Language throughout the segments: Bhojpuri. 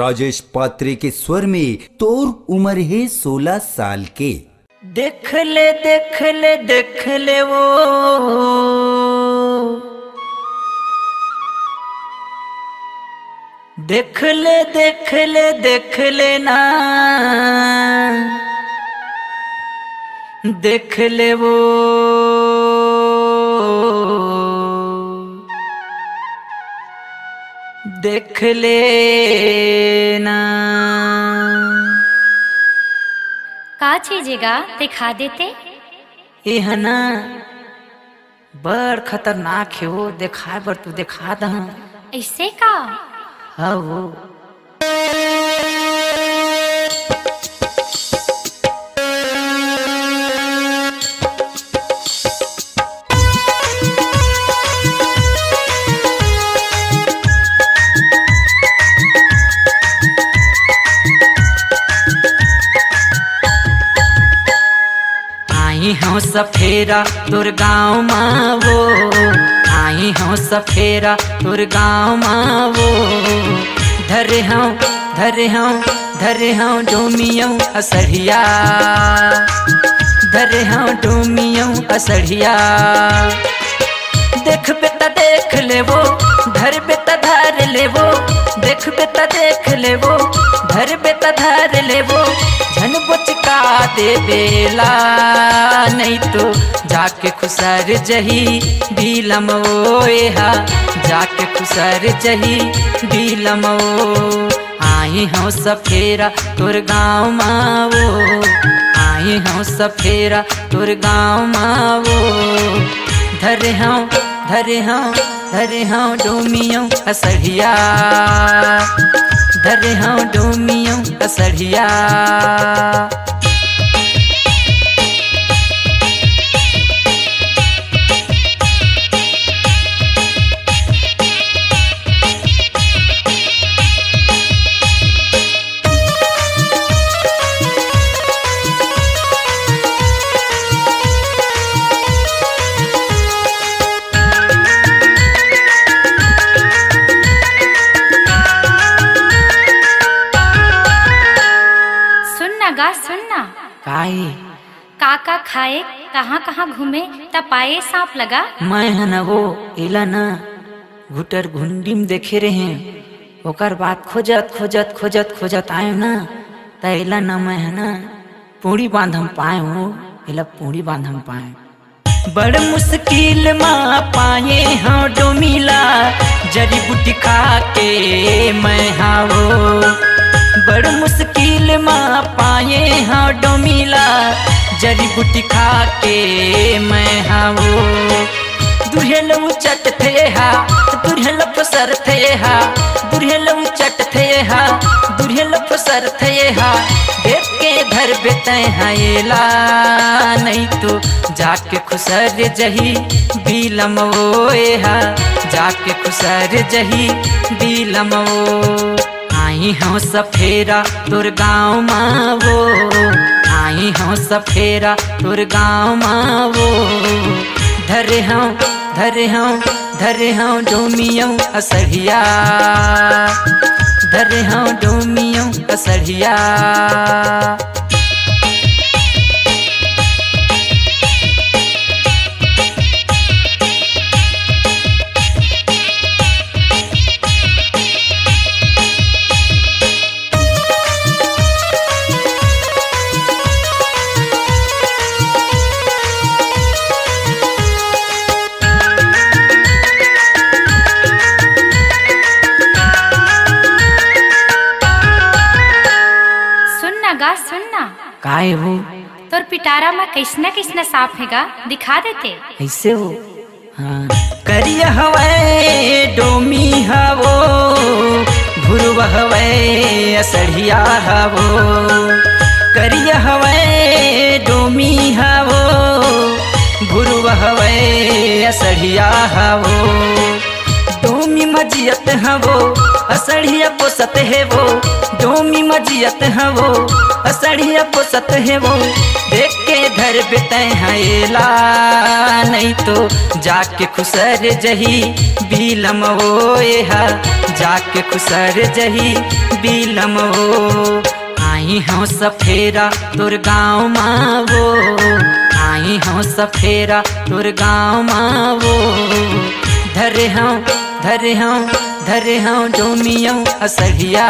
राजेश पात्रे के स्वर में तोर उम्र है 16 साल के। देख ले देख ले देख ले वो देख ले देख ले देख ले ना देख ले वो देख ले ना। का चीजेगा दिखा देते? यह ना बड़ खतरनाक है वो, देखा बर तू दिखा दा। ऐसे का? हाँ वो आई हूँ सफेरा तुर गाँव माँ वो, आई हूँ सफेरा तुर गाँव माँ वो। धरे हूँ डोमियों असड़िया, धरे हूँ डोमियों असड़िया। देख बेटा देख ले वो, धर बेटा धार ले वो, देख बेटा देख ले वो, धर बेटा धार ले वो। झन बचका दे बेला नहीं तो जाके खुसर जही बीलमो एहा, जाके खुसर जही बीलमो। आई हूँ सफेरा तुर गाँव माँ वो, आई हूँ सफेरा तुर गाँव माँ वो। धरे हूँ डोमियों असड़िया, धरे हूँ डोमियों असड़िया। सुनना काई काका खाए कहाँ कहाँ घूमे तपाए सांप लगा। मैं है ना वो इला ना घुटर घुंडी में देखे रहे, ओकर बात खोजत खोजत खोजत खोजत आए ना तैला ना मैं है ना पूड़ी बांध हम पाए हो, इला पूड़ी बांध हम पाए। बड़ मुश्किल माँ पाए हाँ डोमिला, जड़ी बूटी खा के मैं हाँ वो। बड़ मुश्किल माँ पाए हाँ डोमिला, जड़ी बूटी खा के मैं हाँ वो। दुहेल चट थे हा, दुहेल फसर थे हा, दुहेल चट थे हा, दुहेल फसर थे हा। देख के धर बेते हायला नहीं तो जाके खुसर जही बीलमो एहा, जाके खुसर जही बीलमो। आई हूँ सफेरा तुर गाँव माँ वो, आई हूँ सफेरा तुर गाँव माँ वो। धरे हूँ डोमियों असड़िया, धरे हूँ डोमियों असड़िया। सुनना काहे हो तोर पिटारा में कैसना कैसना सांप हैगा दिखा देते? ऐसे हो हाँ। करिया हवे डोमी हवो, भुरवा हवे असड़िया हवो। करिया हवे डोमी हवो, भुरवा हवे असड़िया हवो। डोमी मजियत हवो असड़िया पोसत है वो डोमी मजियत है वो असड़िया पोसत है वो देख के धर बेते हैला नहीं तो जाके खुसर जही बीलम वो हा जाके खुसर जही बीलम वो आई हूँ सफेरा तोर गाँव मावो आई हूँ सफेरा तोर गाँव मावो धरे हूँ डोमियों असड़िया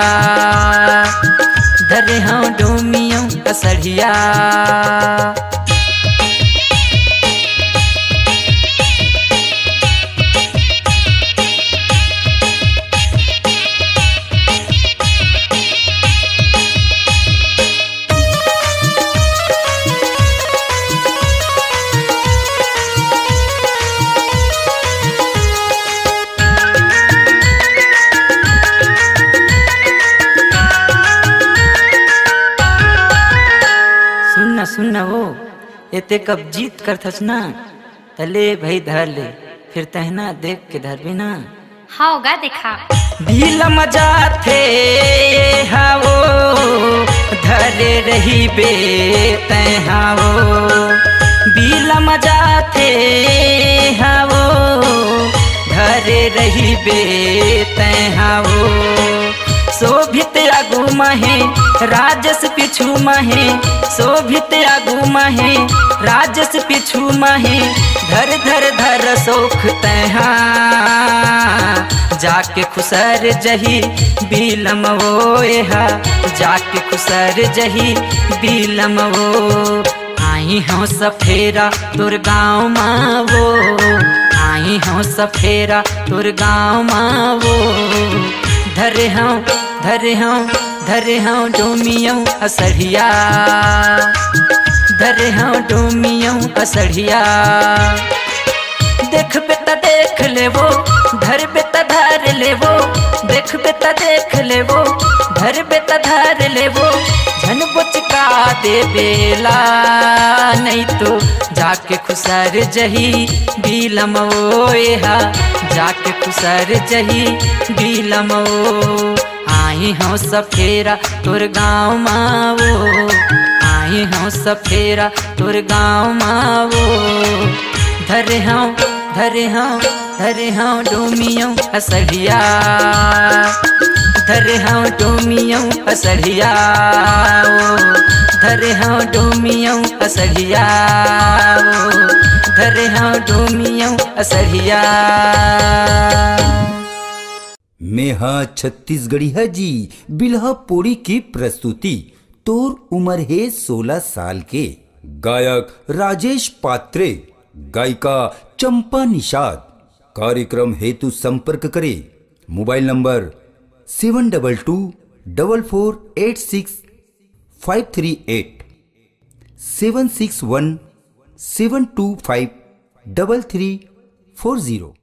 धरे हूँ डोमियों असड़िया सुनना वो एते कब जीत कर थस ना तले भाई धर ले फिर तहना देख के धर भी ना हाँ होगा देखा भील मजा थे हावो धरे रही बे तहावो भील मजा थे हावो धरे रही बे तहावो शोभित आगू महे राजस पिछू महे शोभित आगू महे राजस पिछू महे धर धर धर सोख तहा जाके खुसर जही बीलम वो हा जाके खुसर जही बीलम वो आई हूँ सफेरा तोर गाँव मावो आई हूँ सफेरा तोर गाँव मावो धरे हूँ डोमियों असड़िया धरे हूँ डोमियों असड़िया देख बेटा देख ले वो धर बेटा धर ले वो देख बेटा देख ले वो धर बेटा धर ले वो झन बुचका दे बेला नहीं तो जाके खुसर जही बीलम वो हा जाके खुसर जही बीलम वो आई हूँ सफेरा तोर गाँव मावो आई हूँ सफेरा तोर गाँव मावो धरे हूँ डोमियों असड़िया धरे हूँ डोमियों असड़िया धरे हूँ डोमियों असड़िया धरे हूँ डोमियों असड़िया मैं हाँ छत्तीसगढ़ी है जी बिल्हा पोड़ी की प्रस्तुति तोर उम्र है 16 साल के गायक राजेश पात्रे गायिका चंपा निषाद कार्यक्रम हेतु संपर्क करें मोबाइल नंबर 7244865538 761 725 3340।